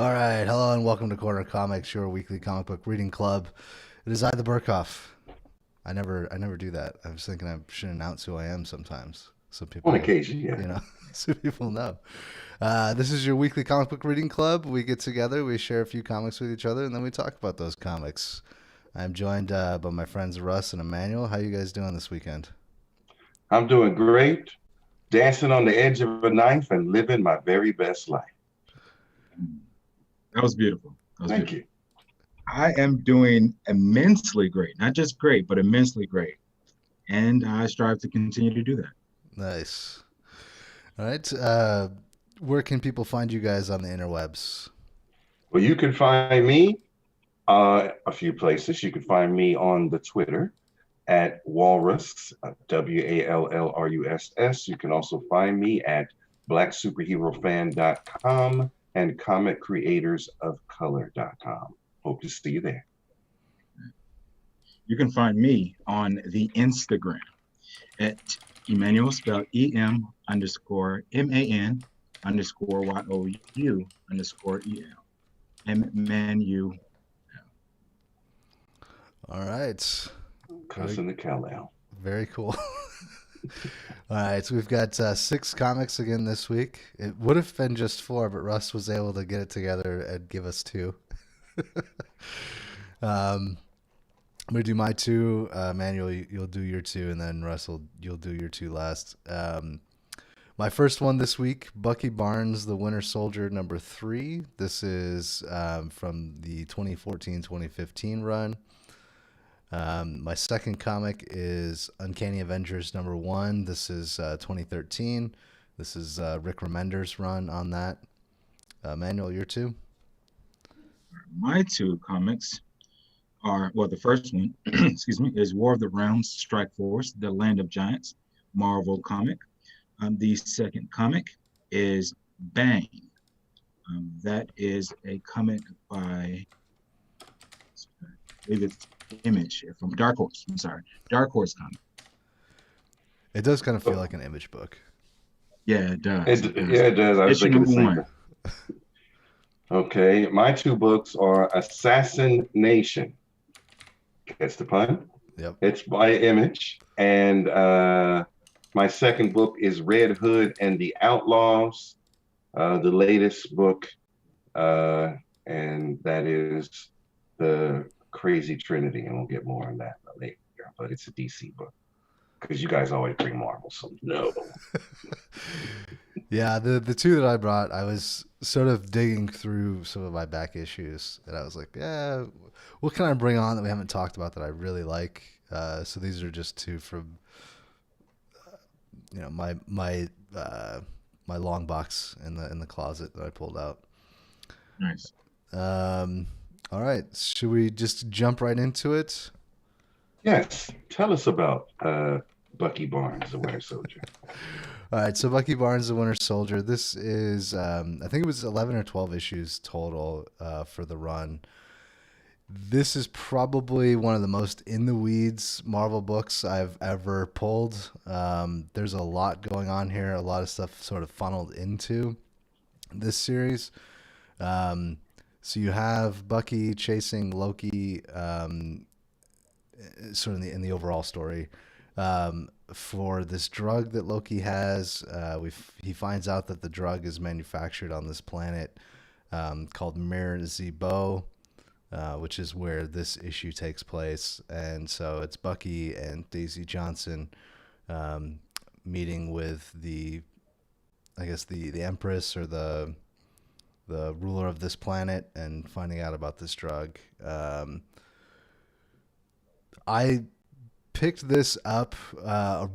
All right, hello and welcome to Corner Comics, your weekly comic book reading club. It is I, the Burkhoff. I never do that. I was thinking I should announce who I am sometimes, so On people, occasion, yeah. you know, so people know. This is your weekly comic book reading club. We get together, we share a few comics with each other, and then we talk about those comics. I'm joined by my friends Russ and Emmanuel. How you guys doing this weekend? I'm doing great, dancing on the edge of a knife and living my very best life. That was beautiful. That was Thank beautiful. you. I am doing immensely great, not just great, but immensely great. And I strive to continue to do that. Nice. All right. Where can people find you guys on the interwebs? Well, you can find me a few places. You can find me on the Twitter at Walrus, WALLRUSS. You can also find me at blacksuperherofan.com and comiccreatorsofcolor.com. Hope to see you there. You can find me on the Instagram at Emmanuel, spelled EM_MAN_YOU_EL. Emmanuel. All right. Cousin to Kal-El. Very cool. All right, so we've got six comics again this week. It would have been just four, but Russ was able to get it together and give us two. I'm gonna do my two. Manuel, you'll do your two, and then Russell, you'll do your two last. My first one this week, Bucky Barnes, The Winter Soldier, number 3. This is from the 2014-2015 run. My second comic is Uncanny Avengers number 1. This is 2013. This is Rick Remender's run on that. Manuel, your two? My two comics are, well, the first one, excuse me, is War of the Realms Strike Force, The Land of Giants, Marvel comic. The second comic is Bang. That is a comic by, I believe it's Image from Dark Horse. I'm sorry, Dark Horse comic. It does kind of feel like an Image book. Yeah, it does. Yeah, it does. I was Issue thinking the number same one. thing. Okay, my two books are Assassin Nation. That's the pun. Yep. It's by Image. And my second book is Red Hood and the Outlaws, the latest book. And that is the Crazy Trinity. And we'll get more on that later. But it's a DC book because you guys always bring Marvel. So no. Yeah, the two that I brought, I was sort of digging through some of my back issues, and I was like, yeah, what can I bring on that we haven't talked about that I really like? So these are just two from, my long box in the closet that I pulled out. Nice. All right, should we just jump right into it? Yes. Tell us about Bucky Barnes, the Winter Soldier. All right, so Bucky Barnes, the Winter Soldier. This is, I think it was 11 or 12 issues total for the run. This is probably one of the most in the weeds Marvel books I've ever pulled. There's a lot going on here, a lot of stuff sort of funneled into this series. So you have Bucky chasing Loki, sort of in the overall story. For this drug that Loki has, he finds out that the drug is manufactured on this planet called Mir-Zebo, which is where this issue takes place. And so it's Bucky and Daisy Johnson meeting with the Empress or the ruler of this planet and finding out about this drug. I picked this up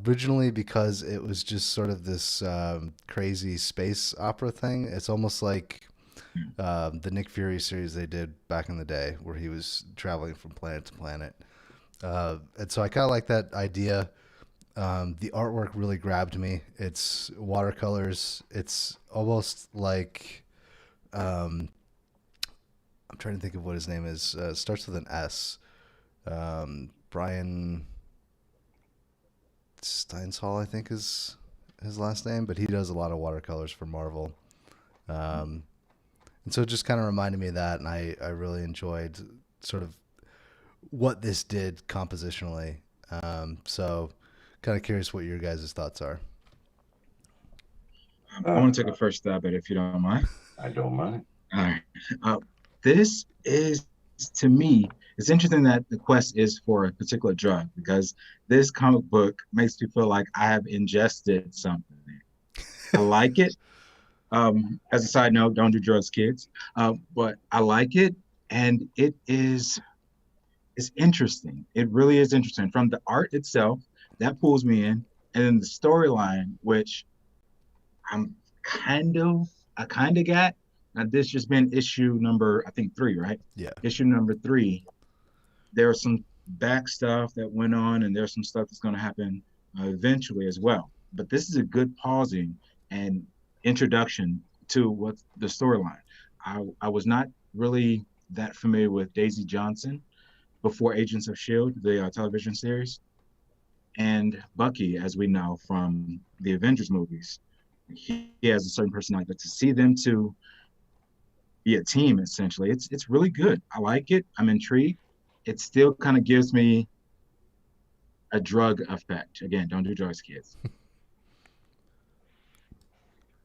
originally because it was just sort of this crazy space opera thing. It's almost like the Nick Fury series they did back in the day where he was traveling from planet to planet. And so I kind of like that idea. The artwork really grabbed me. It's watercolors. It's almost like, I'm trying to think of what his name is. It starts with an S. Brian Steinshall, I think is his last name, but he does a lot of watercolors for Marvel. And And so it just kind of reminded me of that, and I really enjoyed sort of what this did compositionally. So kind of curious what your guys' thoughts are. I want to take a first stab at it, if you don't mind. I don't mind. All right. This is, to me, it's interesting that the quest is for a particular drug, because this comic book makes me feel like I have ingested something. I like it. As a side note, don't do drugs, kids. But I like it, and it's interesting. It really is interesting. From the art itself, that pulls me in, and then the storyline, which I kind of got. Now, this just been issue number, I think 3, right? Yeah. Issue number 3. There was some back stuff that went on, and there's some stuff that's going to happen eventually as well. But this is a good pausing and introduction to what the storyline. I was not really that familiar with Daisy Johnson before Agents of S.H.I.E.L.D., the television series, and Bucky, as we know from the Avengers movies. He has a certain personality, but to see them to be a team, essentially, it's really good. I like it. I'm intrigued. It still kind of gives me a drug effect. Again, don't do drugs, kids.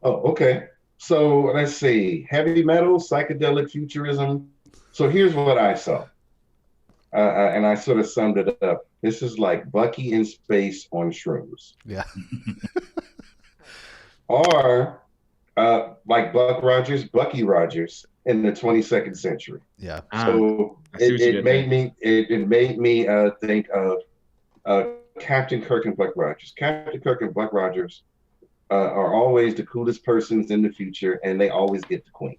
Oh, okay. So let's see. Heavy metal, psychedelic futurism. So here's what I saw. And I sort of summed it up. This is like Bucky in space on shrooms. Yeah. Or like Bucky Rogers in the 22nd century. Yeah. So it made me think of Captain Kirk and Buck Rogers. Captain Kirk and Buck Rogers are always the coolest persons in the future, and they always get the queen.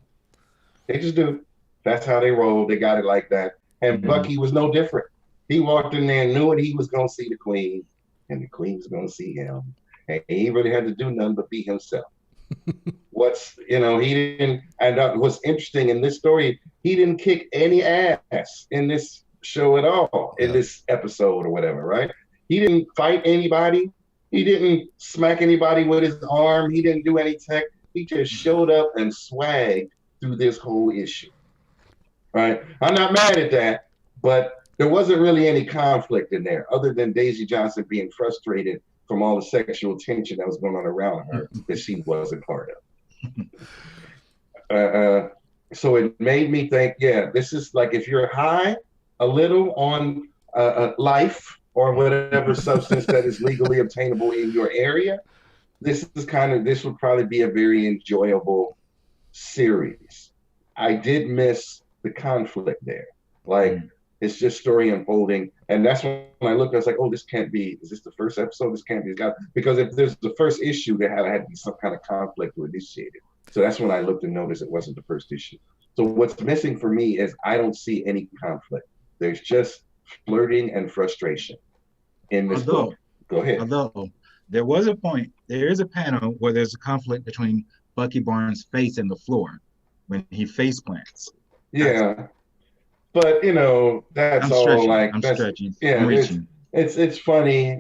They just do. That's how they roll. They got it like that. And Bucky was no different. He walked in there and knew it. He was going to see the queen, and the queen was going to see him. And he really had to do nothing but be himself. He didn't, and what's interesting in this story, he didn't kick any ass in this show at all, in this episode or whatever, right? He didn't fight anybody. He didn't smack anybody with his arm. He didn't do any tech. He just showed up and swagged through this whole issue, right? I'm not mad at that, but there wasn't really any conflict in there other than Daisy Johnson being frustrated from all the sexual tension that was going on around her that she wasn't part of. So it made me think, yeah, this is like if you're high a little on life or whatever substance that is legally obtainable in your area, this would probably be a very enjoyable series. I did miss the conflict there. Like, it's just story unfolding. And that's when I looked, I was like, oh, this can't be, is this the first episode? This can't be, because if there's the first issue, there had to be some kind of conflict to initiate it. So that's when I looked and noticed it wasn't the first issue. So what's missing for me is I don't see any conflict. There's just flirting and frustration in this book. Go ahead. Although there is a panel where there's a conflict between Bucky Barnes' face and the floor when he face plants. Yeah. But that's all like I'm stretching. Yeah, I'm reaching. It's funny,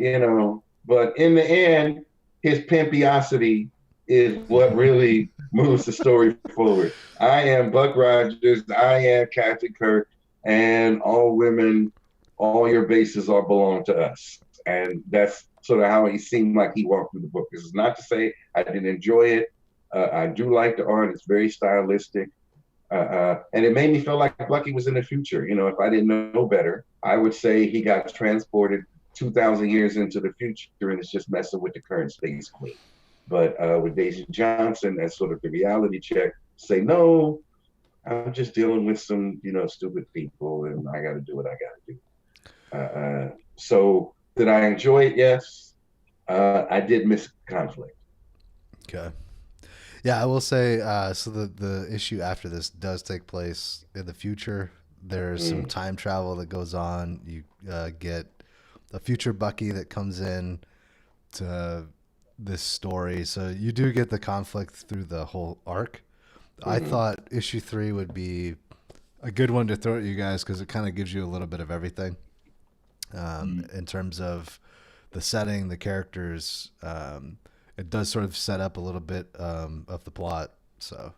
but in the end, his pimpiosity is what really moves the story forward. I am Buck Rogers, I am Captain Kirk, and all women, all your bases all belong to us. And that's sort of how he seemed like he walked through the book. This is not to say I didn't enjoy it. I do like the art, it's very stylistic. And it made me feel like Bucky was in the future. If I didn't know better, I would say he got transported 2,000 years into the future and it's just messing with the current space queen. But with Daisy Johnson, as sort of the reality check, say, no, I'm just dealing with some, stupid people and I got to do what I got to do. So did I enjoy it? Yes. I did miss conflict. Okay. Yeah, I will say, so the issue after this does take place in the future. There's some time travel that goes on. You get a future Bucky that comes in to this story. So you do get the conflict through the whole arc. I thought issue 3 would be a good one to throw at you guys because it kind of gives you a little bit of everything in terms of the setting, the characters. It does sort of set up a little bit of the plot. So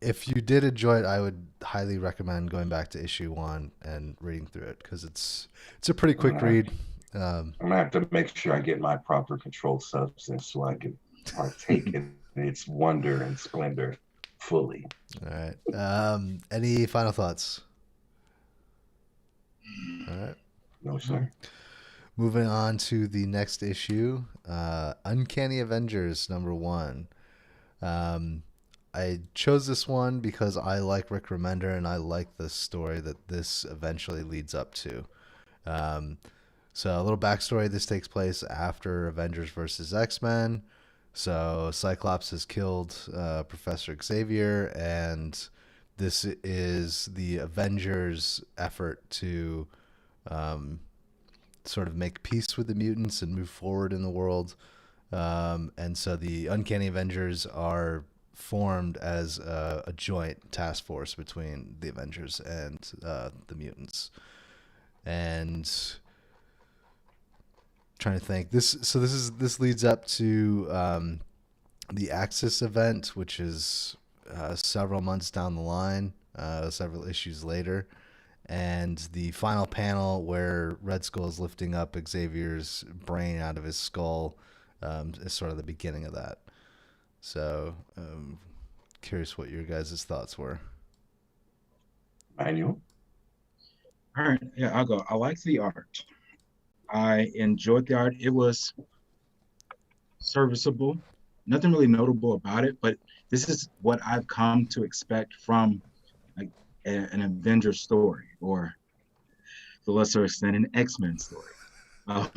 if you did enjoy it, I would highly recommend going back to issue 1 and reading through it, because it's a pretty quick read. I'm gonna have to make sure I get my proper controlled substance so I can partake in its wonder and splendor fully. All right. Any final thoughts? All right. No, sir. Moving on to the next issue, Uncanny Avengers #1. I chose this one because I like Rick Remender and I like the story that this eventually leads up to. So a little backstory: this takes place after Avengers versus X-Men. So Cyclops has killed Professor Xavier, and this is the Avengers' effort to sort of make peace with the mutants and move forward in the world. And so the Uncanny Avengers are formed as a joint task force between the Avengers and the mutants. And trying to think, this leads up to the Axis event, which is several months down the line, several issues later. And the final panel where Red Skull is lifting up Xavier's brain out of his skull is sort of the beginning of that. So, curious what your guys' thoughts were. Manuel? All right, yeah, I'll go. I liked the art. I enjoyed the art. It was serviceable. Nothing really notable about it, but this is what I've come to expect from like an Avengers story, or to a lesser extent, an X-Men story. Well,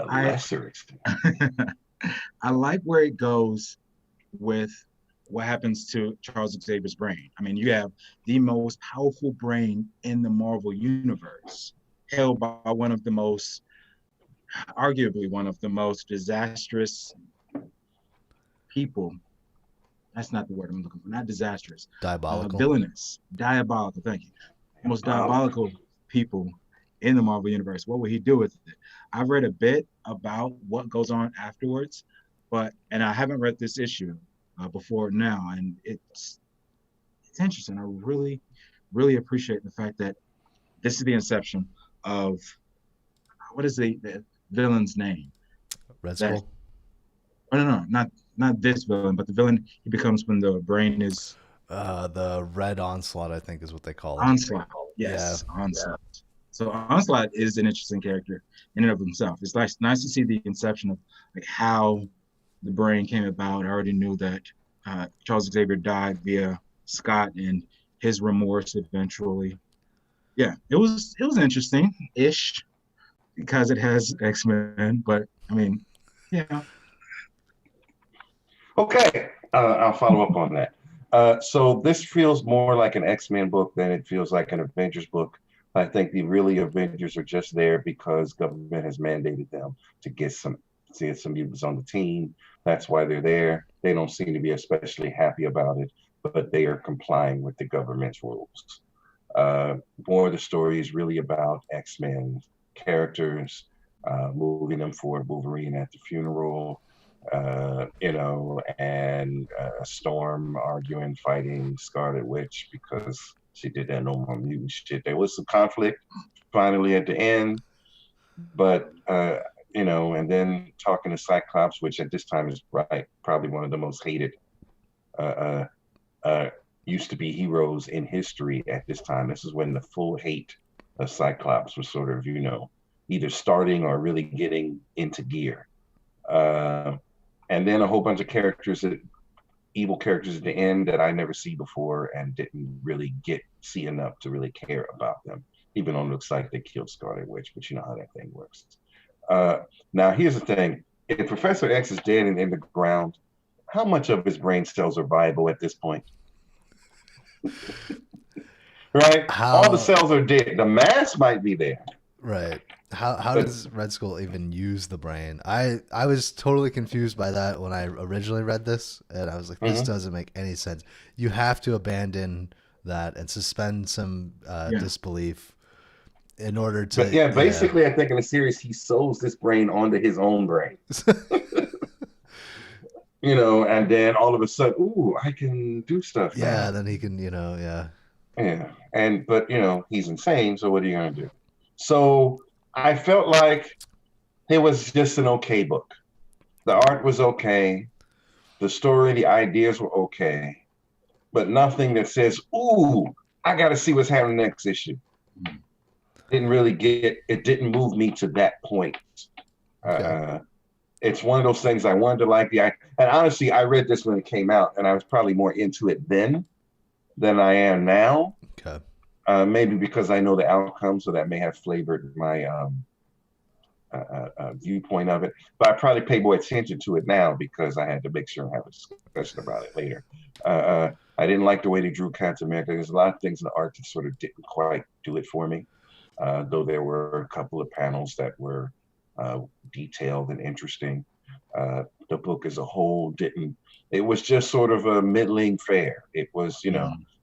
lesser extent. I like where it goes with what happens to Charles Xavier's brain. I mean, you have the most powerful brain in the Marvel universe, held by arguably one of the most disastrous people. That's not the word I'm looking for. Not disastrous. Diabolical. Villainous. Diabolical. Thank you. Most diabolical people in the Marvel universe. What would he do with it? I've read a bit about what goes on afterwards, and I haven't read this issue before now, and it's interesting. I really, really appreciate the fact that this is the inception of, what is the villain's name? Red Skull? No, not this villain, but the villain he becomes when the brain is... the Red Onslaught, I think is what they call it. Onslaught, yes, yeah. Onslaught. Yeah. So Onslaught is an interesting character in and of himself. It's nice to see the inception of like how the brain came about. I already knew that Charles Xavier died via Scott and his remorse eventually. Yeah, it was interesting-ish because it has X-Men, but I mean, yeah. Okay, I'll follow up on that. So this feels more like an X-Men book than it feels like an Avengers book. I think the really Avengers are just there because government has mandated them to get some mutants on the team. That's why they're there. They don't seem to be especially happy about it, but they are complying with the government's rules. More of the story is really about X-Men characters, moving them forward. Wolverine at the funeral, and Storm arguing, fighting Scarlet Witch because she did that no more mutant shit. There was some conflict finally at the end, but and then talking to Cyclops, which at this time is probably one of the most hated used to be heroes in history at this time. This is when the full hate of Cyclops was sort of, either starting or really getting into gear. And then a whole bunch of evil characters at the end that I never see before and didn't really see enough to really care about them, even though it looks like they killed Scarlet Witch, but you know how that thing works. Now, here's the thing. If Professor X is dead and in the ground, how much of his brain cells are viable at this point? Right? All the cells are dead. The mass might be there. Right. How does Red Skull even use the brain? I was totally confused by that when I originally read this, and I was like, this doesn't make any sense. You have to abandon that and suspend some disbelief in order to... But basically, I think in the series, he sews this brain onto his own brain. and then all of a sudden, ooh, I can do stuff Yeah, now. then he can, yeah. Yeah. But he's insane, so what are you gonna do? So I felt like it was just an okay book. The art was okay, the story, the ideas were okay, but nothing that says, ooh, I gotta see what's happening next issue. It didn't move me to that point. Okay. It's one of those things I wanted to like and honestly, I read this when it came out, and I was probably more into it then than I am now. Okay. Maybe because I know the outcome, so that may have flavored my viewpoint of it. But I probably pay more attention to it now because I had to make sure I have a discussion about it later. I didn't like the way they drew Captain America. There's a lot of things in the art that sort of didn't quite do it for me, though there were a couple of panels that were detailed and interesting. The book as a whole didn't. It was just sort of a middling fare. It was, it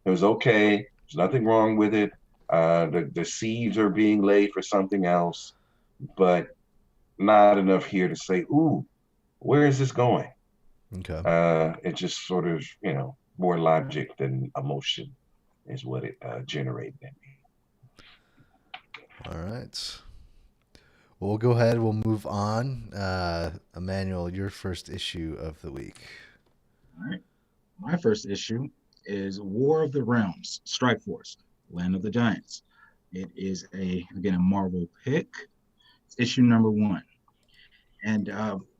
was okay. There's nothing wrong with it. The seeds are being laid for something else, but not enough here to say, ooh, where is this going? Okay. It just sort of, more logic than emotion is what it generated in me. All right. Well, we'll go ahead. We'll move on. Emmanuel, your first issue of the week. All right. My first issue is War of the Realms, Strike Force, Land of the Giants. It is again a Marvel pick. It's issue number 1. And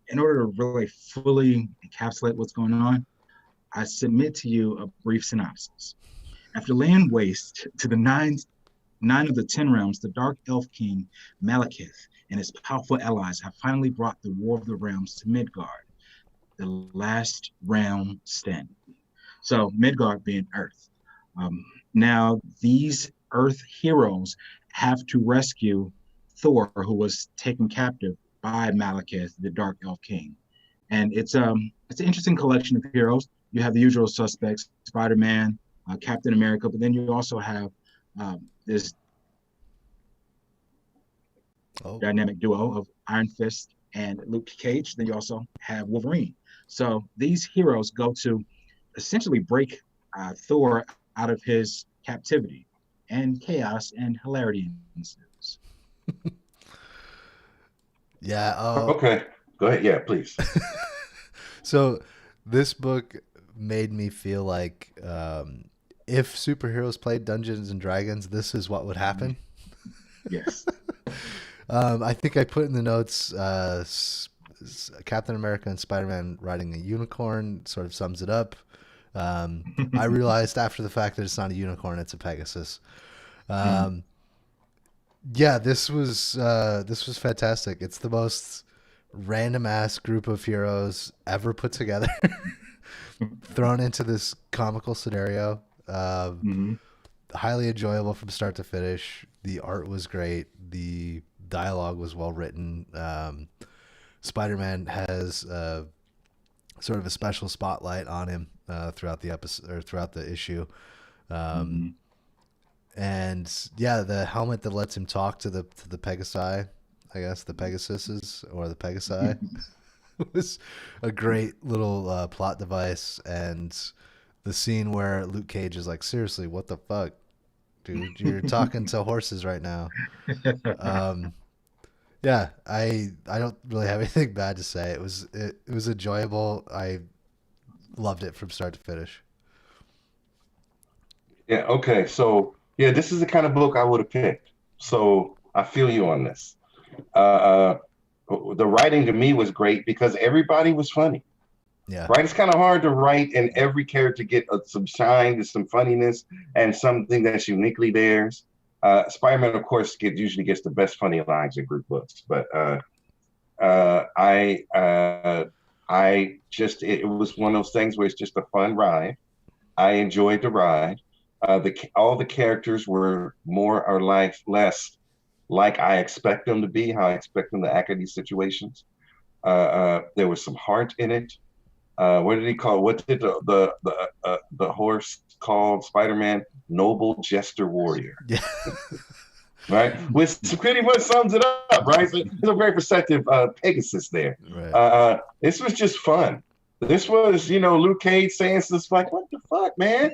in order to really fully encapsulate what's going on, I submit to you a brief synopsis. After laying waste to the nine of the 10 realms, the Dark Elf King Malekith and his powerful allies have finally brought the War of the Realms to Midgard, the last realm standing. So Midgard being Earth. Now these Earth heroes have to rescue Thor, who was taken captive by Malekith, the Dark Elf King. And it's an interesting collection of heroes. You have the usual suspects, Spider-Man, Captain America, but then you also have this dynamic duo of Iron Fist and Luke Cage. Then you also have Wolverine. So these heroes go to essentially break Thor out of his captivity, and chaos and hilarity ensues. Yeah. Okay. Go ahead. Yeah, please. So this book made me feel like if superheroes played Dungeons and Dragons, this is what would happen. Yes. I think I put in the notes Captain America and Spider-Man riding a unicorn sort of sums it up. I realized after the fact that it's not a unicorn, it's a Pegasus. Yeah, this was fantastic. It's the most random ass group of heroes ever put together, thrown into this comical scenario. Highly enjoyable from start to finish. The art was great. The dialogue was well written. Spider-Man has sort of a special spotlight on him throughout the episode or throughout the issue. And yeah, the helmet that lets him talk to the Pegasi, I guess the Pegasuses or the Pegasi, was a great little plot device. And the scene where Luke Cage is like, seriously, what the fuck, dude? You're talking to horses right now. Yeah, I don't really have anything bad to say. It was enjoyable. I loved it from start to finish. Yeah. Okay. So yeah, this is the kind of book I would have picked. So I feel you on this. The writing to me was great because everybody was funny. Yeah. Right. It's kind of hard to write and every character get some shine, some funniness, and something that's uniquely theirs. Spider-Man, of course, usually gets the best funny lines in group books, but it was one of those things where it's just a fun ride. I enjoyed the ride. All the characters were more or less like I expect them to be, how I expect them to act in these situations. There was some heart in it. What did he call? What did the horse called Spider-Man? Noble Jester Warrior. Yeah. Right, which pretty much sums it up, right? So it's a very perceptive Pegasus there. Right. This was just fun. This was, Luke Cage saying stuff like, "What the fuck, man?"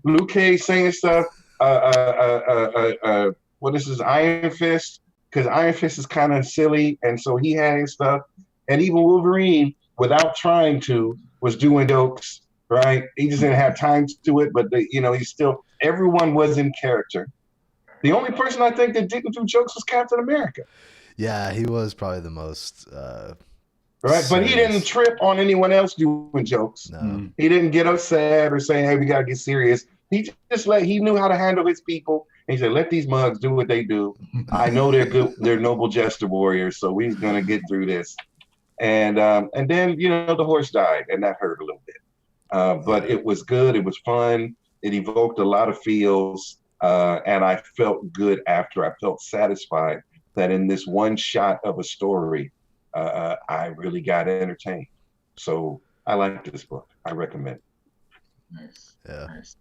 Luke Cage saying stuff. What is his Iron Fist? Because Iron Fist is kind of silly, and so he had his stuff. And even Wolverine, without trying to, was doing jokes. Right? He just didn't have time to do it, but he's still. Everyone was in character. The only person I think that didn't do jokes was Captain America. Yeah, he was probably the most. Right, serious. But he didn't trip on anyone else doing jokes. No. He didn't get upset or saying, "Hey, we gotta get serious." He just he knew how to handle his people. And he said, "Let these mugs do what they do. I know they're good. They're noble jester warriors, so we're gonna get through this." And then the horse died, and that hurt a little bit. But it was good. It was fun. It evoked a lot of feels, and I felt good after. I felt satisfied that in this one shot of a story, I really got entertained. So I like this book. I recommend it. Nice. Yeah. Nice.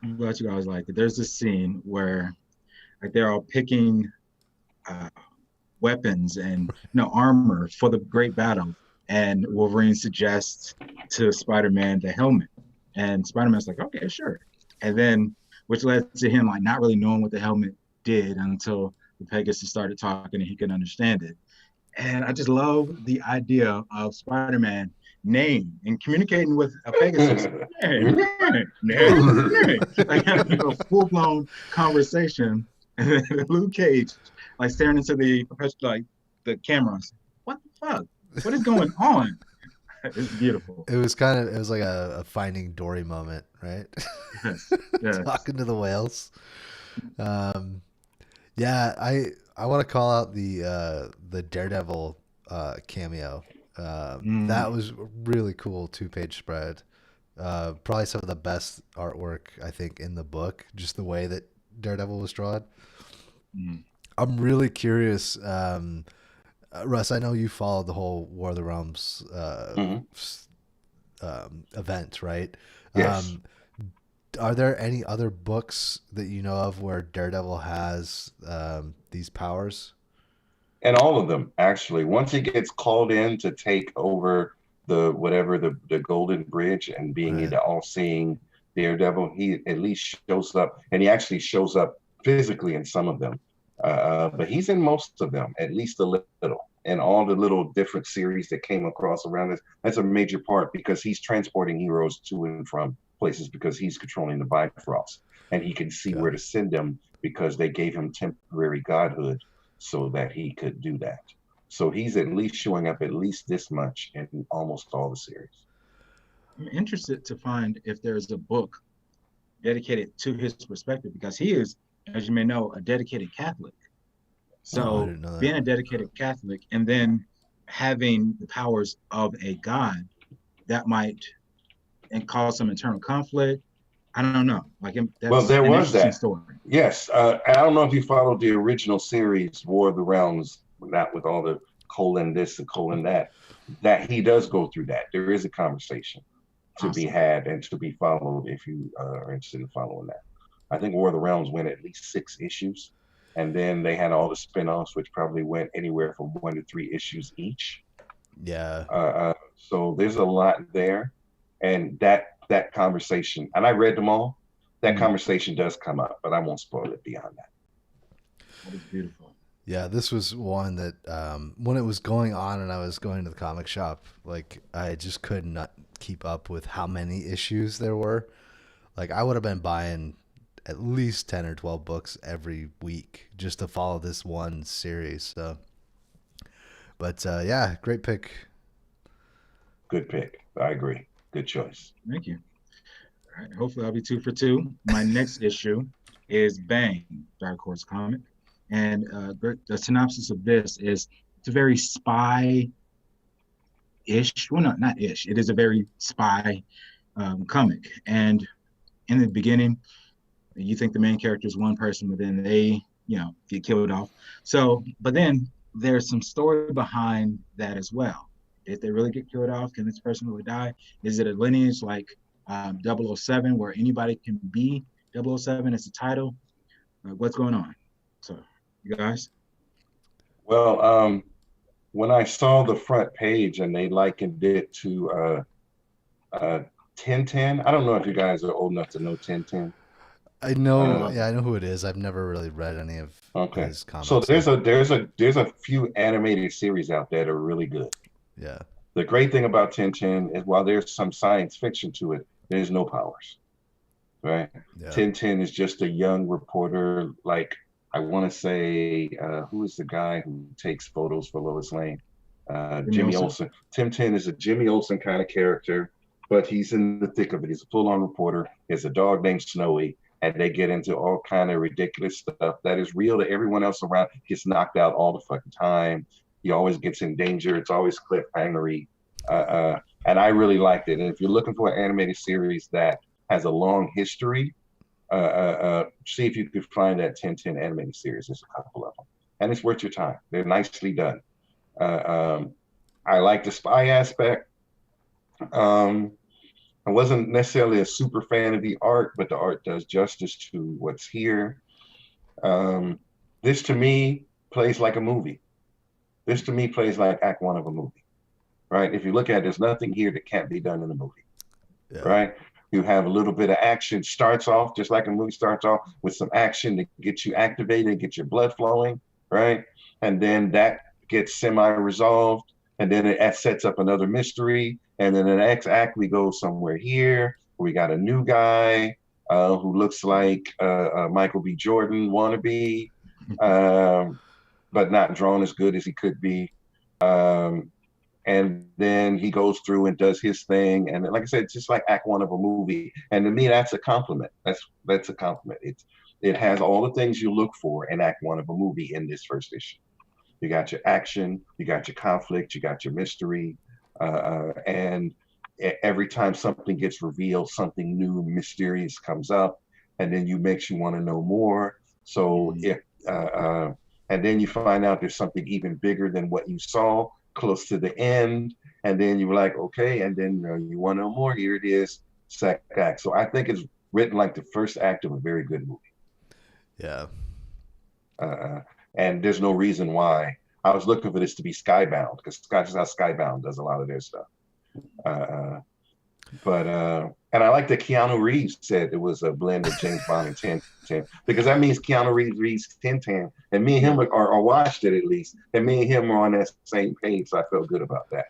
I'm glad you guys like it. There's this scene where they're all picking weapons and armor for the great battle. And Wolverine suggests to Spider-Man the helmet. And Spider-Man's like, "Okay, sure." And then, which led to him not really knowing what the helmet did until the Pegasus started talking and he could understand it. And I just love the idea of Spider-Man name and communicating with a Pegasus. Like having a full-blown conversation. And then Luke Cage, staring into the camera. What the fuck? What is going on? It's beautiful. It was like a Finding Dory moment, right? Yes. Talking to the whales. Yeah, I want to call out the Daredevil cameo. That was a really cool 2-page spread. Probably some of the best artwork I think in the book. Just the way that Daredevil was drawn. I'm really curious. Russ, I know you followed the whole War of the Realms event, right? Yes. Are there any other books that you know of where Daredevil has these powers? And all of them, actually. Once he gets called in to take over the Golden Bridge and being the all-seeing Daredevil, he at least shows up, and he actually shows up physically in some of them. But he's in most of them, at least a little. And all the little different series that came across around us, that's a major part because he's transporting heroes to and from places because he's controlling the Bifrost. And he can see where to send them because they gave him temporary godhood so that he could do that. So he's at least showing up at least this much in almost all the series. I'm interested to find if there's a book dedicated to his perspective because he is, as you may know, a dedicated Catholic. So being a dedicated Catholic and then having the powers of a God, that might cause some internal conflict. I don't know. There was that story. Yes. I don't know if you followed the original series, War of the Realms, not with all the colon this and colon that he does go through that. There is a conversation to be had and to be followed if you are interested in following that. I think War of the Realms went at least 6 issues. And then they had all the spinoffs, which probably went anywhere from 1 to 3 issues each. Yeah. So there's a lot there. And that conversation, and I read them all, that conversation does come up, but I won't spoil it beyond that. That is beautiful. Yeah, this was one that when it was going on and I was going to the comic shop, I just could not keep up with how many issues there were. I would have been buying at least 10 or 12 books every week just to follow this one series. So, but yeah, great pick. Good pick. I agree. Good choice. Thank you. All right. Hopefully I'll be 2 for 2. My next issue is Bang, Dark Horse comic. And the synopsis of this is it's a very spy-ish. Well, not ish. It is a very spy comic. And in the beginning, you think the main character is one person, but then they, get killed off. So, but then there's some story behind that as well. Did they really get killed off? Can this person really die? Is it a lineage like 007 where anybody can be 007 as a title? What's going on? So, you guys? Well, when I saw the front page and they likened it to Uh, 1010. I don't know if you guys are old enough to know 1010. I know, Uh, yeah, I know who it is. I've never really read any of okay. his So comics. So there's a few animated series out there that are really good. yeah, The great thing about 1010 is while there's some science fiction to it, there's no powers, right? yeah. 1010 is just a young reporter, like I want to say, who is the guy who takes photos for Lois Lane? Jimmy Jimmy Olsen. Olsen. 1010 is a Jimmy Olsen kind of character, but he's in the thick of it. He's a full-on reporter. He has a dog named Snowy, and they get into all kind of ridiculous stuff that is real to everyone else around. Gets knocked out all the fucking time. He always gets in danger. It's always cliffhangery. And I really liked it. And if you're looking for an animated series that has a long history, see if you could find that 1010 animated series. There's a couple of them, and it's worth your time. They're nicely done. I like the spy aspect. Um, I wasn't necessarily a super fan of the art, but the art does justice to what's here. Um, this to me plays like a movie. This to me plays like Act One of a movie, right? If you look at it, there's nothing here that can't be done in a movie, Yeah. right? You have a little bit of action. Starts off just like a movie starts off with some action to get you activated, get your blood flowing, right? And then that gets semi-resolved, and then it sets up another mystery. And then the next act, we go somewhere here. We got a new guy who looks like Michael B. Jordan wannabe, but not drawn as good as he could be. And then he goes through and does his thing. And like I said, it's just like Act One of a movie. And to me, that's a compliment. That's a compliment. It has all the things you look for in Act One of a movie in this first issue. You got your action, you got your conflict, you got your mystery, and every time something gets revealed, something new, mysterious comes up, and then you makes you want to know more. So if and then you find out there's something even bigger than what you saw close to the end, and then you're like, okay, and then you want to know more. Here it is, second act. So I think it's written like the first act of a very good movie. Yeah. And there's no reason why. I was looking for this to be Skybound because that's how Skybound does a lot of their stuff. And I like that Keanu Reeves said it was a blend of James Bond and 1010 because that means Keanu Reeves reads 1010, and me and him are watched it at least, and me and him are on that same page. So I felt good about that.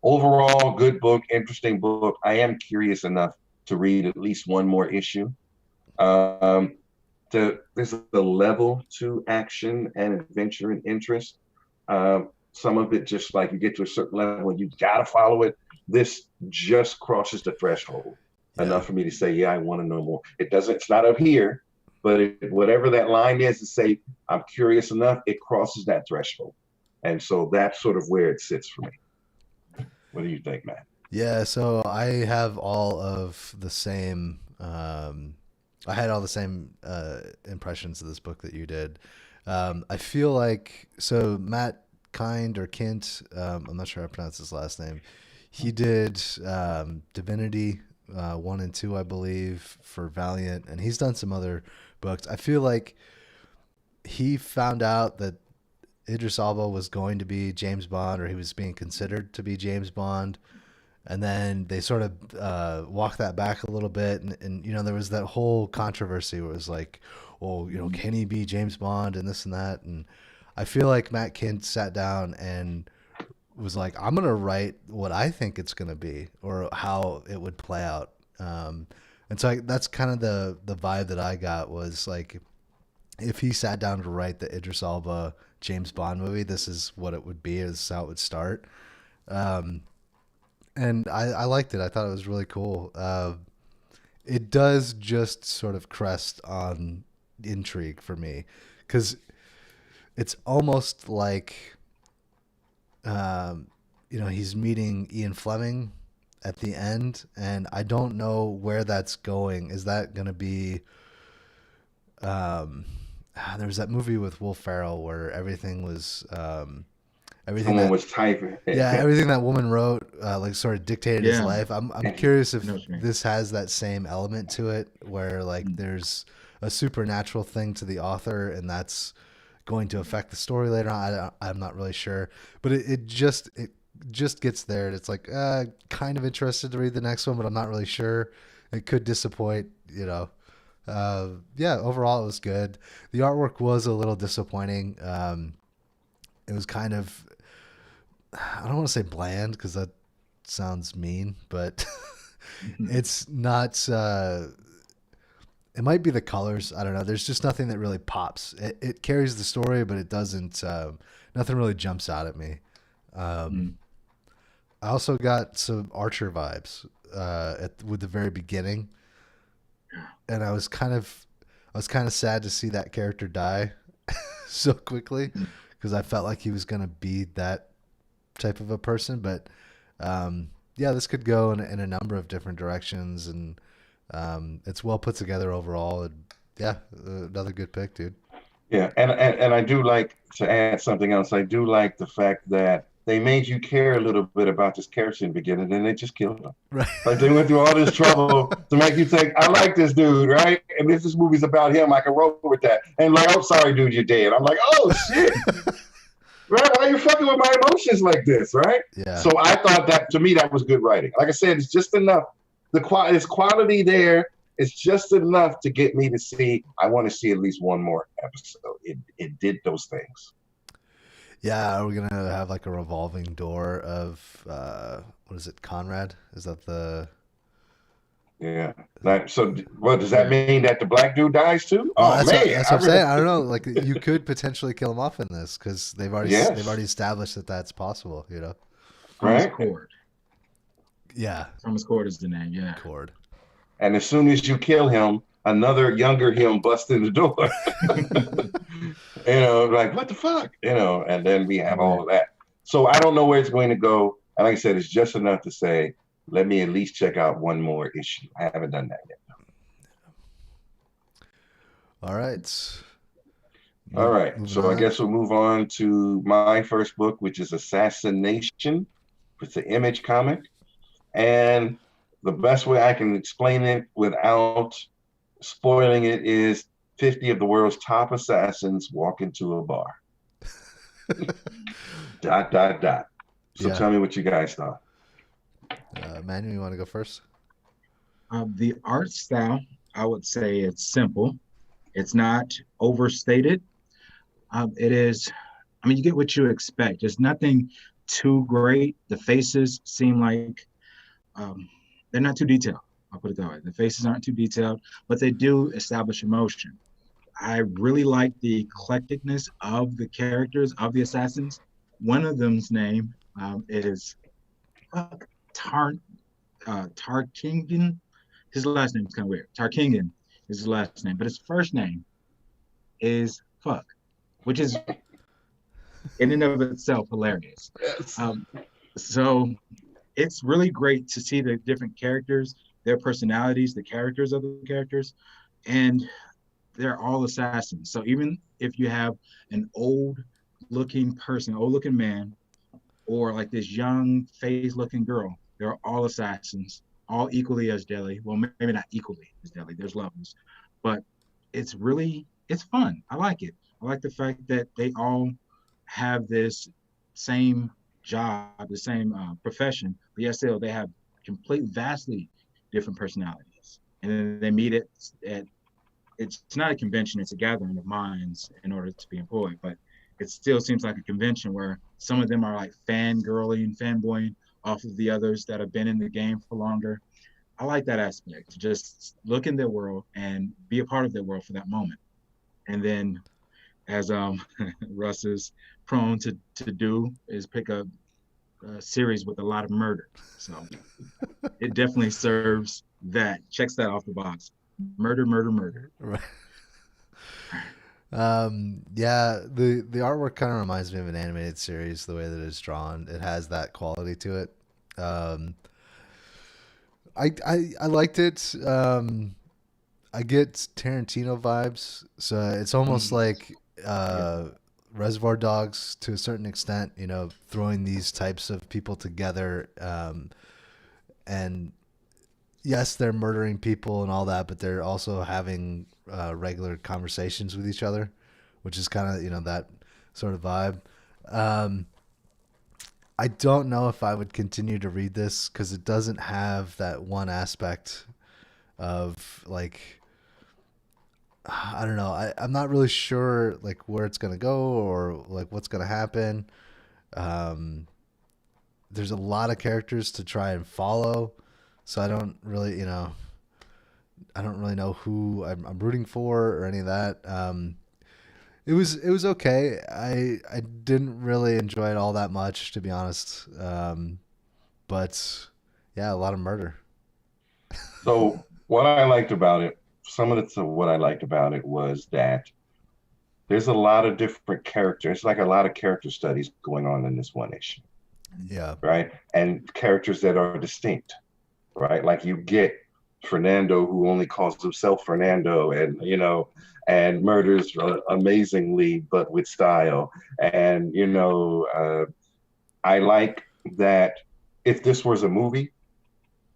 Overall, good book, interesting book. I am curious enough to read at least one more issue. There's a level to action and adventure and interest. Some of it just like you get to a certain level and you gotta follow it. This just crosses the threshold enough for me to say, yeah, I want to know more. It's not up here, but whatever that line is to say, I'm curious enough, it crosses that threshold. And so that's sort of where it sits for me. What do you think, Matt? Yeah, so I have all of the same I had all the same impressions of this book that you did. I feel like so Matt Kind or Kint, I'm not sure how to pronounce his last name. He did Divinity 1 and 2, I believe, for Valiant, and he's done some other books. I feel like he found out that Idris Elba was going to be James Bond, or he was being considered to be James Bond. And then they sort of walked that back a little bit. And, you know, there was that whole controversy where it was like, well, you know, can he be James Bond and this and that? And I feel like Matt Kint sat down and was like, I'm going to write what I think it's going to be or how it would play out. And so that's kind of the vibe that I got was like, if he sat down to write the Idris Elba James Bond movie, this is what it would be. This is how it would start. And I liked it. I thought it was really cool. It does just sort of crest on intrigue for me because it's almost like, you know, he's meeting Ian Fleming at the end, and I don't know where that's going. Is that going to be? There was that movie with Will Ferrell where everything was. Someone was typing. Yeah, everything that woman wrote, like sort of dictated his life. I'm curious if this has that same element to it, where like there's a supernatural thing to the author, and that's going to affect the story later on. I'm not really sure, but it just gets there, and it's like kind of interested to read the next one, but I'm not really sure. It could disappoint, you know. Yeah, overall it was good. The artwork was a little disappointing. It was kind of, I don't want to say bland because that sounds mean, but it's not. It might be the colors. I don't know. There's just nothing that really pops. It carries the story, but it doesn't. Nothing really jumps out at me. I also got some Archer vibes with the very beginning, and I was kind of sad to see that character die so quickly because I felt like he was gonna be that type of a person. But yeah, this could go in a number of different directions, and it's well put together overall. And yeah, another good pick, dude. Yeah, and I do like to add something else. I do like the fact that they made you care a little bit about this character in the beginning, and they just killed him. Right. Like they went through all this trouble to make you think, I like this dude, right? And if this movie's about him, I can roll with that. And like, I'm sorry, dude, you're dead. I'm like, oh shit. Right? Why are you fucking with my emotions like this, right? Yeah. So I thought that, to me, that was good writing. Like I said, it's just enough. There's quality there. It's just enough to get me to see. I want to see at least one more episode. It did those things. Yeah, we're gonna have like a revolving door of what is it, Conrad? Is that the? Yeah. So, what does that mean? That the black dude dies too? Well, Oh that's man, that's what I'm saying. I don't know. Like you could potentially kill him off in this because they've already established that that's possible. You know. Right. Cord. Yeah. Thomas Cord is the name. Yeah. Cord. And as soon as you kill him, another younger him busts in the door. You know, like, what the fuck? You know, and then we have all of that. So I don't know where it's going to go. And like I said, it's just enough to say, let me at least check out one more issue. I haven't done that yet. All right. All right. So I guess we'll move on to my first book, which is Assassination. It's an Image comic. And the best way I can explain it without spoiling it is 50 of the world's top assassins walk into a bar. ... So tell me what you guys thought. Manu, you want to go first? The art style, I would say it's simple. It's not overstated. It is, I mean, you get what you expect. There's nothing too great. The faces seem like they're not too detailed. I'll put it that way. The faces aren't too detailed, but they do establish emotion. I really like the eclecticness of the characters, of the assassins. One of them's name is Tarkington. His last name is kind of weird. Tarkington is his last name, but his first name is Fuck, which is in and of itself hilarious. Yes. So it's really great to see the different characters, their personalities, the characters of the characters, and they're all assassins. So even if you have an old-looking person, old-looking man, or like this young, phase-looking girl, they're all assassins, all equally as deadly. Well, maybe not equally as deadly. There's levels, but it's fun. I like it. I like the fact that they all have this same job, the same profession, but yet still they have vastly different personalities. And then they meet it's not a convention, it's a gathering of minds in order to be employed, but it still seems like a convention where some of them are like fangirling, fanboying off of the others that have been in the game for longer. I like that aspect, to just look in their world and be a part of their world for that moment. And then as Russ is prone to do, is pick a series with a lot of murder. So it definitely serves that, checks that off the box. Murder. Right. Yeah, the artwork kind of reminds me of an animated series, the way that it's drawn. It has that quality to it. I liked it. I get Tarantino vibes, so it's almost like Reservoir Dogs to a certain extent, you know, throwing these types of people together. And yes, they're murdering people and all that, but they're also having regular conversations with each other, which is kind of, you know, that sort of vibe. I don't know if I would continue to read this because it doesn't have that one aspect of like, I don't know. I'm not really sure like where it's gonna go or like what's gonna happen. Um, there's a lot of characters to try and follow, so I don't really, I don't really know who I'm rooting for or any of that. It was okay. I didn't really enjoy it all that much, to be honest. But yeah, a lot of murder. So what I liked about it, some of the what I liked about it was that there's a lot of different characters, like a lot of character studies going on in this one issue, Yeah, right? And characters that are distinct, right? Like you get Fernando, who only calls himself Fernando, and and murders amazingly, but with style. And I like that. If this was a movie,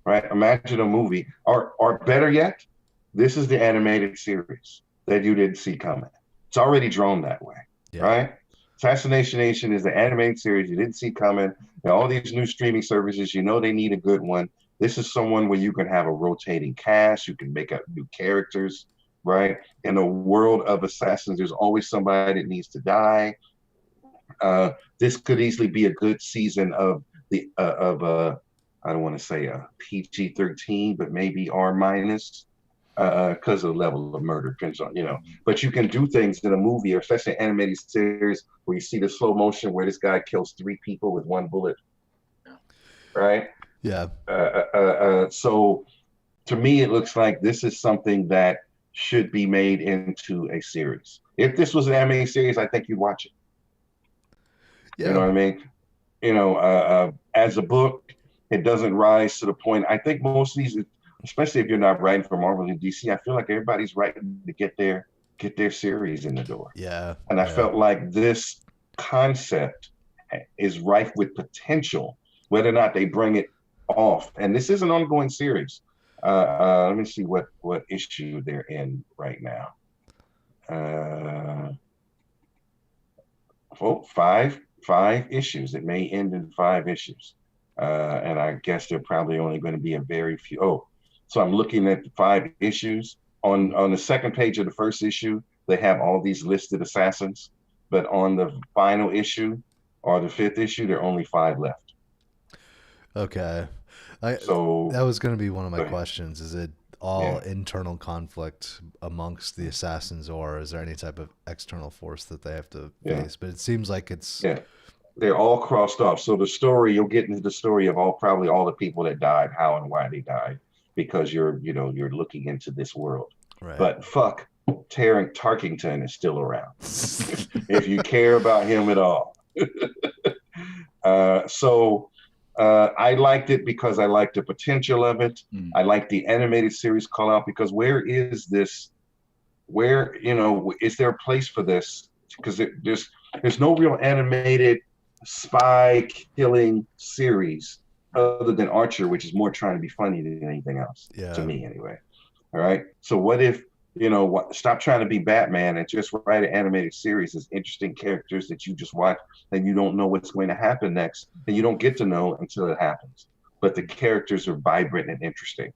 right? Imagine a movie, or better yet, this is the animated series that you didn't see coming. It's already drawn that way, yeah, right? Assassination Nation is the animated series you didn't see coming. And all these new streaming services, they need a good one. This is someone where you can have a rotating cast, you can make up new characters, right? In a world of assassins, there's always somebody that needs to die. This could easily be a good season of the I don't want to say a PG-13, but maybe R minus because of the level of murder depends on. But you can do things in a movie, or especially an animated series, where you see the slow motion where this guy kills 3 people with 1 bullet, right? yeah. So to me, it looks like this is something that should be made into a series. If this was an animated series, I think you'd watch it. Yeah. You know what I mean? As a book, it doesn't rise to the point. I think most of these, especially if you're not writing for Marvel and DC, I feel like everybody's writing to get their series in the door. Yeah. And I felt like this concept is rife with potential, whether or not they bring it off. And this is an ongoing series. Let me see what issue they're in right now. Five issues. It may end in 5 issues. And I guess they're probably only going to be a very few. Oh, so I'm looking at the 5 issues. On the second page of the first issue, they have all these listed assassins. But on the final issue or the 5th issue, there are only 5 left. Okay. So that was going to be one of my questions. Is it all internal conflict amongst the assassins, or is there any type of external force that they have to face? But it seems like it's they're all crossed off. So the story, you'll get into the story of probably all the people that died, how and why they died, because you're looking into this world. Right. But fuck, Terrence Tarkington is still around. If you care about him at all. I liked it because I liked the potential of it. I like the animated series call out because where is this? Where, is there a place for this? Because there's no real animated spy killing series other than Archer, which is more trying to be funny than anything else, to me anyway. All right. So what if, stop trying to be Batman and just write an animated series as interesting characters that you just watch and you don't know what's going to happen next, and you don't get to know until it happens. But the characters are vibrant and interesting.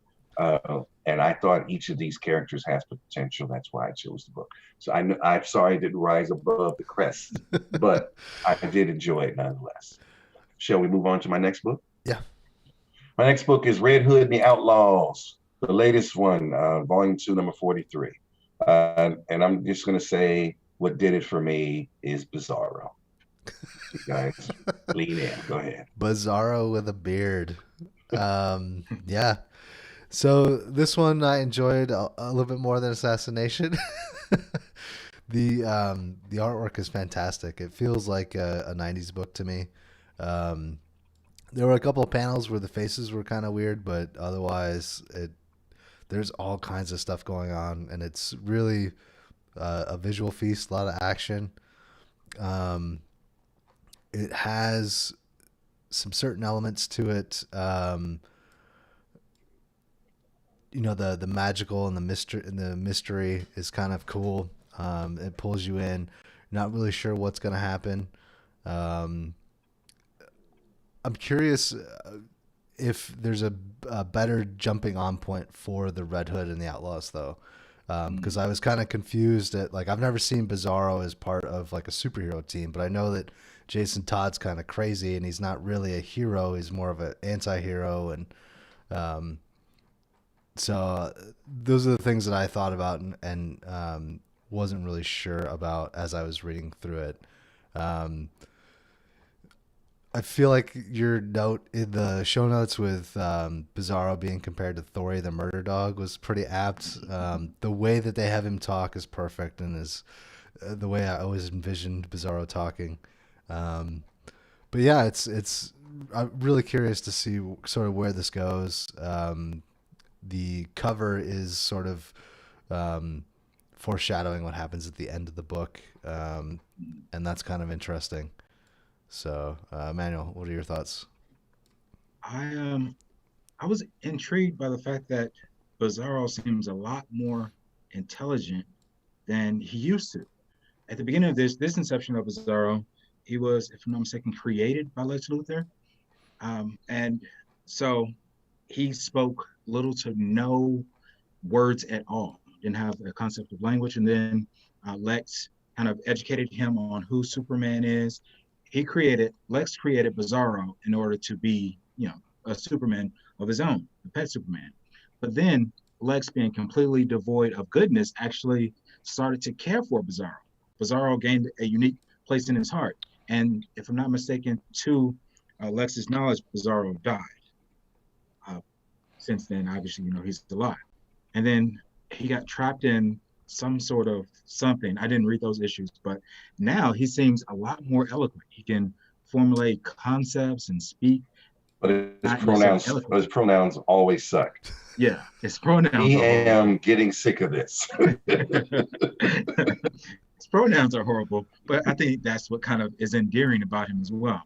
And I thought each of these characters has potential. That's why I chose the book. So I'm sorry it didn't rise above the crest, but I did enjoy it nonetheless. Shall we move on to my next book? Yeah. My next book is Red Hood and the Outlaws, the latest one, volume 2, number 43. And I'm just going to say what did it for me is Bizarro. You guys, lean in. Go ahead. Bizarro with a beard. Yeah. So this one I enjoyed a little bit more than Assassination. The artwork is fantastic. It feels like a 90s book to me. There were a couple of panels where the faces were kind of weird, but otherwise there's all kinds of stuff going on, and it's really a visual feast, a lot of action. It has some certain elements to it. The magical and the mystery is kind of cool. It pulls you in. You're not really sure what's going to happen. I'm curious if there's a better jumping on point for the Red Hood and the Outlaws, though. Because I was kind of confused at, like, I've never seen Bizarro as part of like a superhero team, but I know that Jason Todd's kind of crazy and he's not really a hero. He's more of an anti-hero. And so those are the things that I thought about and wasn't really sure about as I was reading through it. I feel like your note in the show notes with Bizarro being compared to Thori the Murder Dog was pretty apt. The way that they have him talk is perfect and is the way I always envisioned Bizarro talking. But yeah, it's I'm really curious to see sort of where this goes. The cover is sort of foreshadowing what happens at the end of the book, and that's kind of interesting. So, Manuel, what are your thoughts? I was intrigued by the fact that Bizarro seems a lot more intelligent than he used to. At the beginning of this inception of Bizarro, he was, if I'm not mistaken, created by Lex Luthor. And so he spoke little to no words at all, didn't have a concept of language. And then Lex kind of educated him on who Superman is. Lex created Bizarro in order to be, a Superman of his own, a pet Superman. But then Lex, being completely devoid of goodness, actually started to care for Bizarro. Bizarro gained a unique place in his heart. And if I'm not mistaken, to Lex's knowledge, Bizarro died. Since then, obviously, he's alive. And then he got trapped in some sort of something. I didn't read those issues, but now he seems a lot more eloquent. He can formulate concepts and speak. But his pronouns always suck. Yeah, his pronouns. I am getting sick of this. His pronouns are horrible, but I think that's what kind of is endearing about him as well.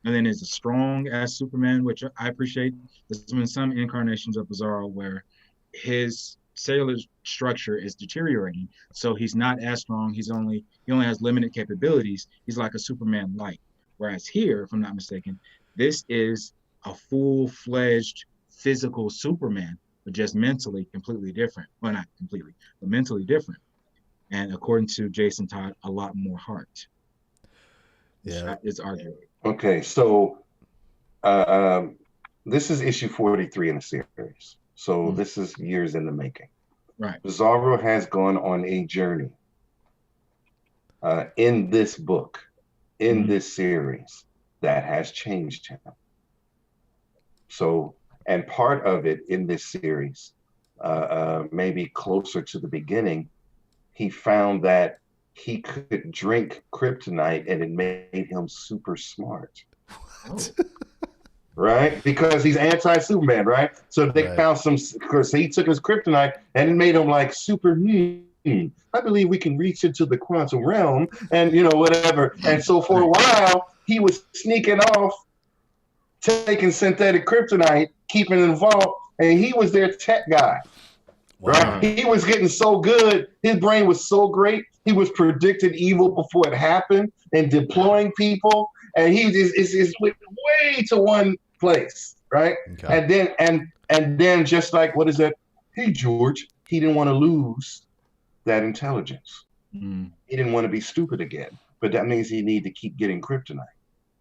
And then there's a strong as Superman, which I appreciate. There's been some incarnations of Bizarro where his cellular structure is deteriorating, so he's not as strong. He only has limited capabilities. He's like a Superman light. Whereas here, if I'm not mistaken, this is a full-fledged physical Superman, but just mentally completely different. Well, not completely, but mentally different. And according to Jason Todd, a lot more heart. Yeah, it's arguable. Okay, so this is issue 43 in the series. So this is years in the making. Right. Bizarro has gone on a journey in this book, in this series, that has changed him. So, and part of it in this series, maybe closer to the beginning, he found that he could drink kryptonite and it made him super smart. What? Right? Because he's anti-Superman, right? So they found because he took his kryptonite and it made him like super, I believe we can reach into the quantum realm and, whatever. And so for a while, he was sneaking off, taking synthetic kryptonite, keeping it in the vault, and he was their tech guy. Wow. Right? He was getting so good. His brain was so great. He was predicting evil before it happened and deploying people. And he just went way to one place, right? Okay. And then just like, what is that? Hey, George, he didn't want to lose that intelligence. He didn't want to be stupid again. But that means he needed to keep getting kryptonite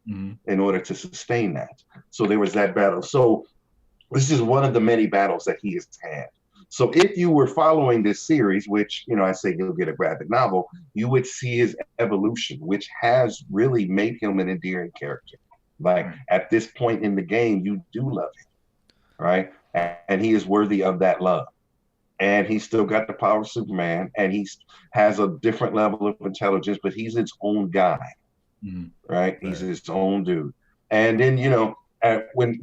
in order to sustain that. So there was that battle. So this is one of the many battles that he has had. So if you were following this series, which, I say you'll get a graphic novel, you would see his evolution, which has really made him an endearing character. Like at this point in the game, you do love him, right? And he is worthy of that love. And he's still got the power of Superman, and he has a different level of intelligence, but he's his own guy, right? He's his own dude. And then, when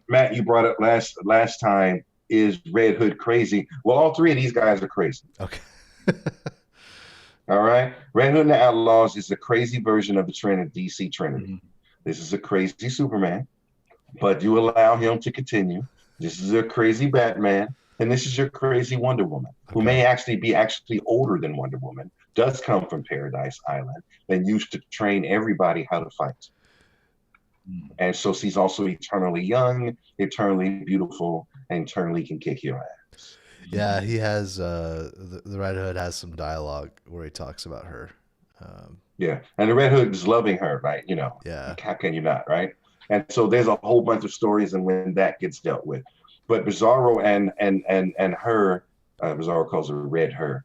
Matt, you brought up last time, is Red Hood crazy? Well, all three of these guys are crazy. Okay. All right. Red Hood and the Outlaws is a crazy version of the DC Trinity. This is a crazy Superman, but you allow him to continue. This is a crazy Batman, and this is your crazy Wonder Woman, who may actually be older than Wonder Woman, does come from Paradise Island, and used to train everybody how to fight. And so she's also eternally young, eternally beautiful, and eternally can kick your ass. Yeah, he has the Red Hood has some dialogue where he talks about her. Yeah, and the Red Hood is loving her, right? Yeah. How can you not, right? And so there's a whole bunch of stories, and when that gets dealt with, but Bizarro and her, Bizarro calls her Red Her,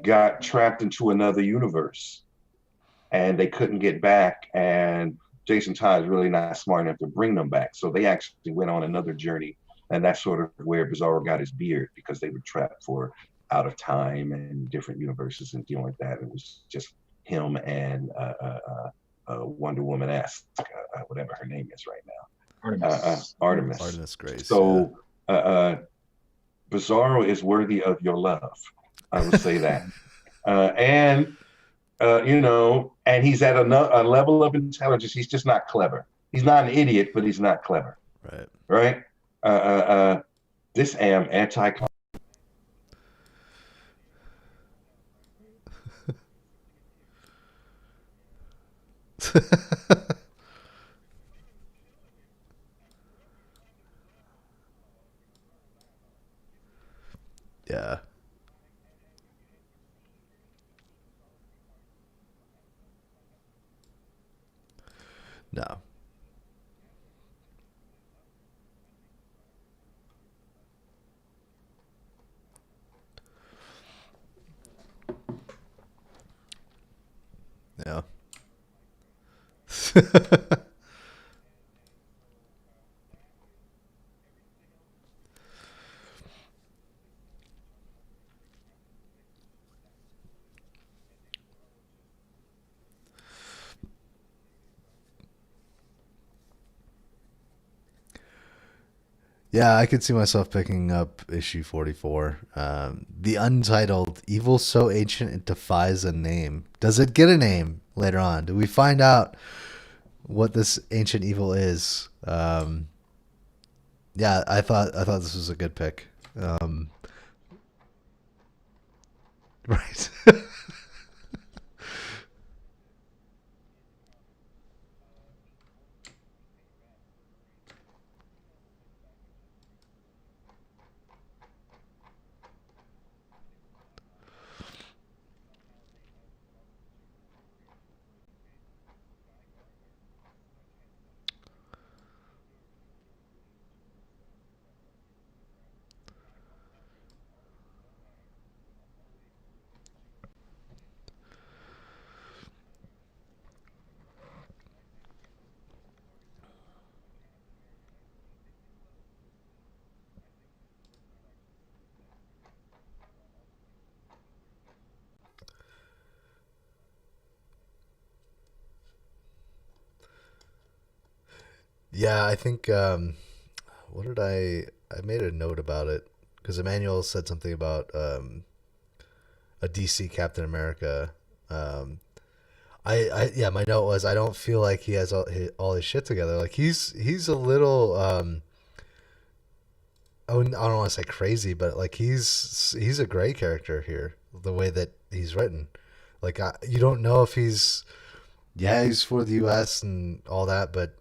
got trapped into another universe, and they couldn't get back. And Jason Todd is really not smart enough to bring them back, so they actually went on another journey, and that's sort of where Bizarro got his beard, because they were trapped for out of time and different universes and dealing with that. It was just him and Wonder Woman esque, whatever her name is right now, Artemis. Artemis Grace. So Bizarro is worthy of your love. I would say that, and and he's at a level of intelligence. He's just not clever. He's not an idiot, but he's not clever. Right. This am anti. Yeah. No. Yeah. Yeah, I could see myself picking up issue 44. The Untitled, Evil So Ancient It Defies a Name. Does it get a name later on? Do we find out what this ancient evil is? Yeah, I thought this was a good pick. Right. Yeah, I think what did I made a note about it because Emmanuel said something about a DC Captain America. Yeah, my note was I don't feel like he has all his shit together. Like he's a little I don't want to say crazy, but like he's a gray character here. The way that he's written, like you don't know if he's for the U.S. and all that, but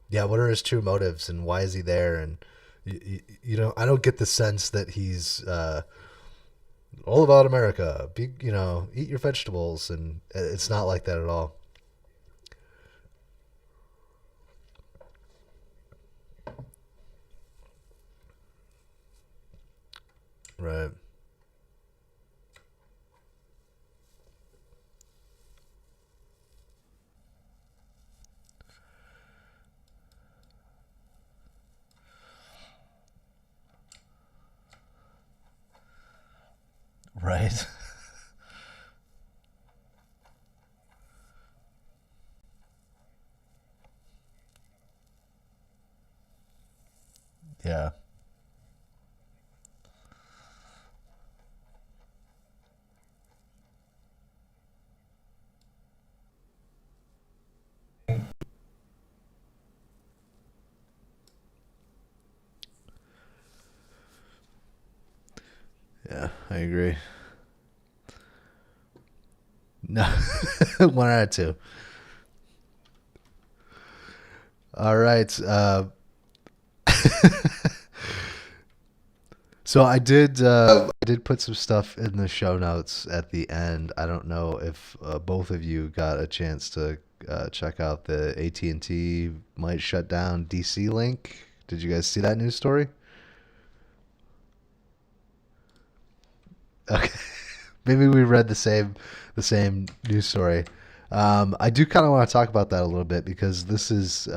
yeah, what are his true motives and why is he there? And you know, I don't get the sense that he's all about America. Eat your vegetables, and it's not like that at all. Right. Right. Yeah. Yeah, I agree. No, 1 out of 2. All right. So I did put some stuff in the show notes at the end. I don't know if both of you got a chance to check out the AT&T might shut down DC link. Did you guys see that news story? Okay, maybe we read the same news story. I do kind of want to talk about that a little bit because this is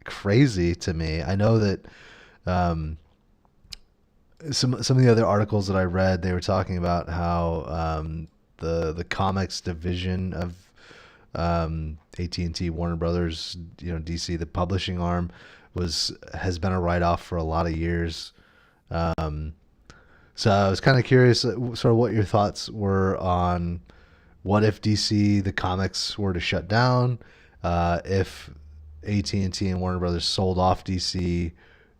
crazy to me. I know that um, some of the other articles that I read, they were talking about how the comics division of AT&T Warner Brothers, DC, the publishing arm, has been a write off for a lot of years. Um, so I was kind of curious, sort of what your thoughts were on what if DC the comics were to shut down, if AT&T and T and Warner Brothers sold off DC,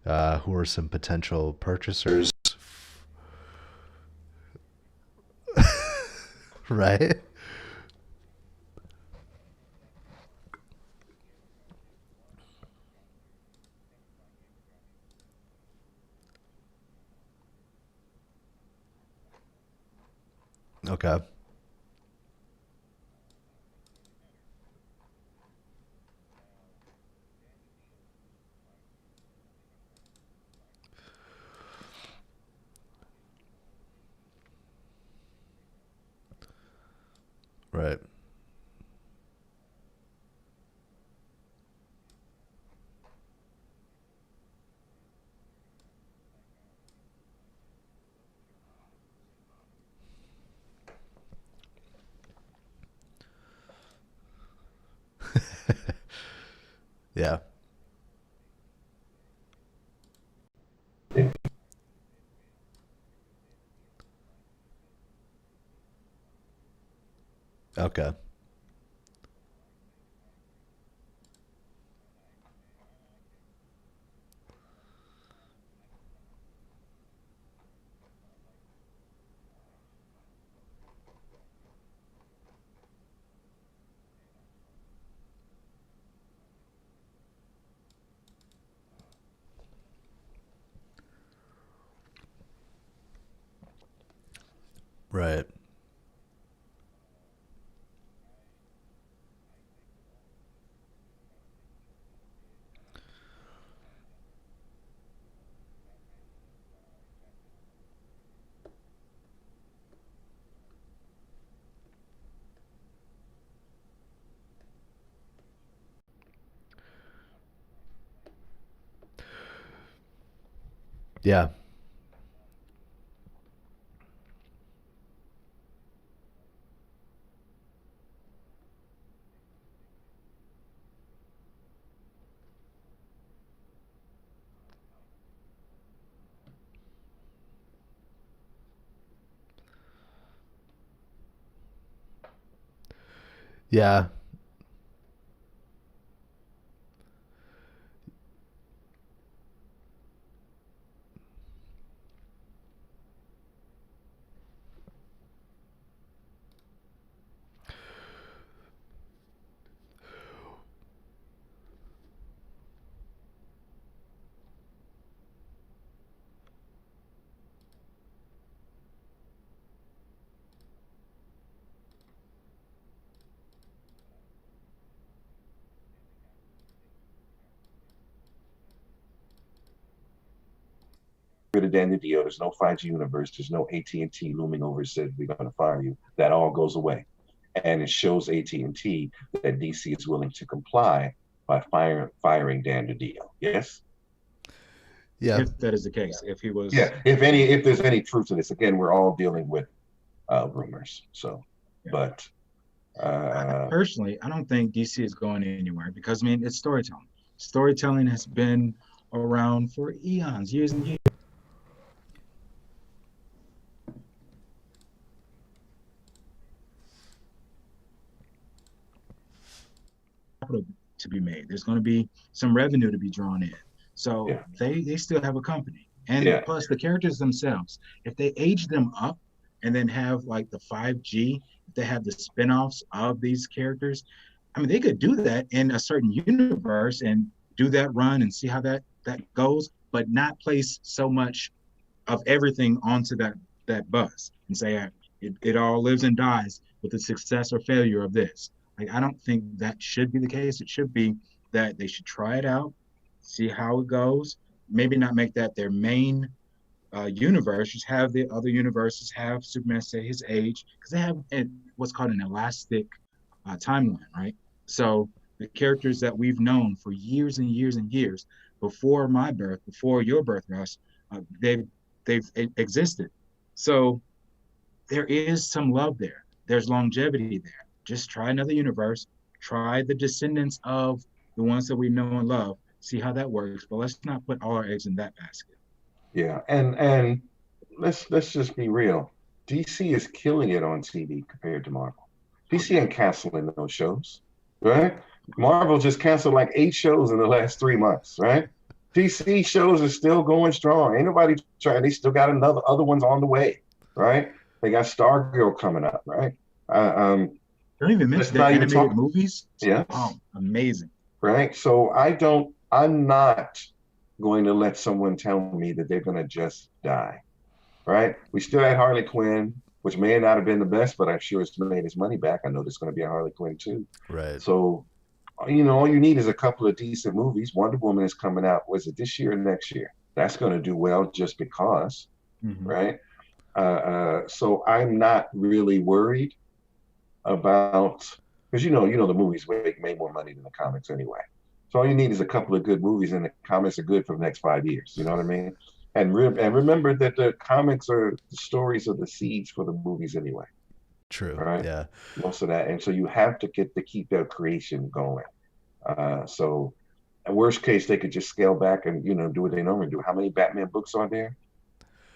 who are some potential purchasers, right? Okay. Right. Yeah. Okay. Right. Yeah. Yeah. Rid of Danny Dio. There's no 5G universe. There's no AT&T looming over said we're going to fire you. That all goes away, and it shows AT&T that DC is willing to comply by firing Dan DiDio. Yes. Yeah. If that is the case, if he was, Yeah. If there's any truth to this, again, we're all dealing with rumors. So, yeah. But personally, I don't think DC is going anywhere because I mean it's storytelling. Storytelling has been around for eons, years and years. To be made. There's going to be some revenue to be drawn in. So yeah. they still have a company. And Yeah. plus the characters themselves, if they age them up and then have like the 5G, if they have the spin-offs of these characters, I mean, they could do that in a certain universe and do that run and see how that goes, but not place so much of everything onto that bus and say it all lives and dies with the success or failure of this. Like, I don't think that should be the case. It should be that they should try it out, see how it goes. Maybe not make that their main universe. Just have the other universes have Superman stay his age, because they have what's called an elastic timeline, right? So the characters that we've known for years and years and years before my birth, before your birth, Russ, they've existed. So there is some love there. There's longevity there. Just try another universe. Try the descendants of the ones that we know and love. See how that works. But let's not put all our eggs in that basket. Yeah, and let's just be real. DC is killing it on TV compared to Marvel. DC ain't canceling those shows, right? Marvel just canceled like 8 shows in the last 3 months, right? DC shows are still going strong. Ain't nobody trying. They still got other ones on the way, right? They got Stargirl coming up, right? Don't even mention the animated movies. Yeah. Oh, amazing. Right. So I'm not going to let someone tell me that they're going to just die. Right. We still had Harley Quinn, which may not have been the best, but I'm sure it's made its money back. I know there's going to be a Harley Quinn too. Right. So, all you need is a couple of decent movies. Wonder Woman is coming out. Was it this year or next year? That's going to do well just because. Mm-hmm. Right. So I'm not really worried about, because the movies made more money than the comics anyway. So all you need is a couple of good movies, and the comics are good for the next 5 years. You know what I mean? And remember that the comics are the stories of the seeds for the movies anyway. True. Right. Yeah. Most of that, and so you have to keep that creation going. So, in worst case, they could just scale back and do what they normally do. How many Batman books are there?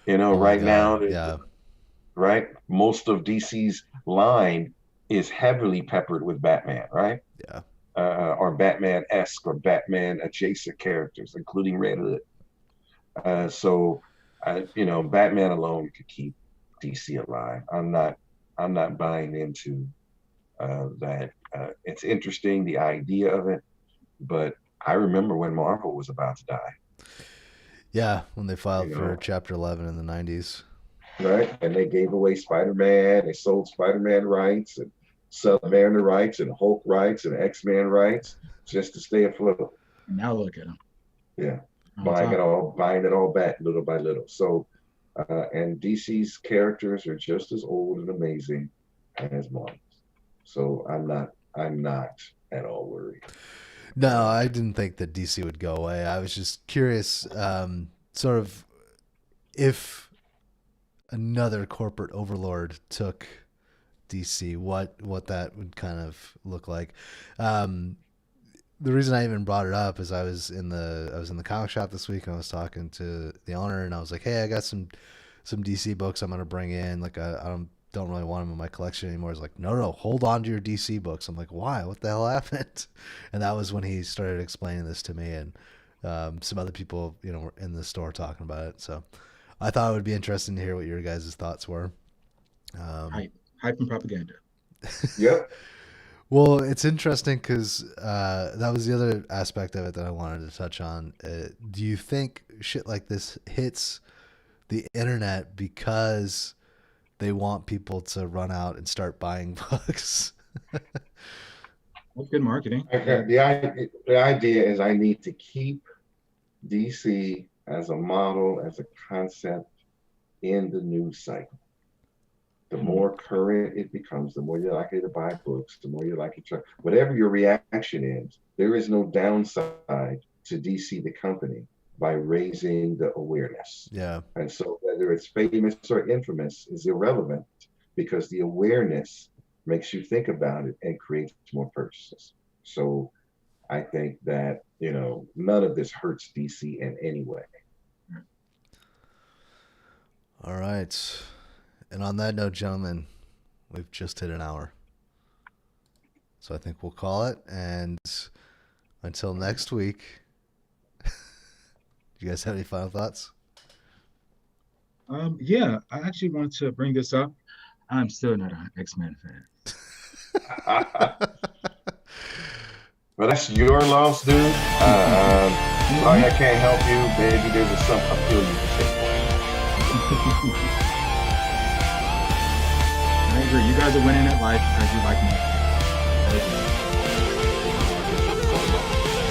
Right now, yeah. Right. Most of DC's line is heavily peppered with Batman, right? Yeah. Or Batman-esque or Batman-adjacent characters, including Red Hood. So, Batman alone could keep DC alive. I'm not buying into that. It's interesting, the idea of it, but I remember when Marvel was about to die. Yeah, when they filed for Chapter 11 in the 90s. Right, and they gave away Spider-Man. They sold Spider-Man rights and Submariner rights and Hulk rights and X-Men rights just to stay afloat. Now look at them. Yeah, buying it all back little by little. So, and DC's characters are just as old and amazing as Marvel's. So I'm not at all worried. No, I didn't think that DC would go away. I was just curious, sort of, if another corporate overlord took DC, what that would kind of look like. The reason I even brought it up is I was in the comic shop this week, and I was talking to the owner, and I was like, "Hey, I got some DC books I'm gonna bring in. Like, I don't really want them in my collection anymore." He's like, no, hold on to your DC books. I'm like, why? What the hell happened? And that was when he started explaining this to me, and some other people, were in the store talking about it. So I thought it would be interesting to hear what your guys' thoughts were. Hype and propaganda. Yep. Well, it's interesting because that was the other aspect of it that I wanted to touch on. Do you think shit like this hits the internet because they want people to run out and start buying books? That's good marketing. The idea is I need to keep DC as a model, as a concept in the news cycle. The more current it becomes, the more you're likely to buy books, the more you're likely to, whatever your reaction is, there is no downside to DC, the company, by raising the awareness. Yeah. And so whether it's famous or infamous is irrelevant, because the awareness makes you think about it and creates more purchases. So I think that, none of this hurts DC in any way. All right. And on that note, gentlemen, we've just hit an hour. So I think we'll call it. And until next week, do you guys have any final thoughts? Yeah, I actually want to bring this up. I'm still not an X-Men fan. Well, that's your loss, dude. Sorry I can't help you. Maybe there's a something I feel you can say. I agree. You guys are winning at life because you like me.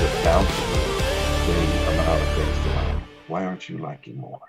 Just down to the amount of things to like. Why aren't you liking more?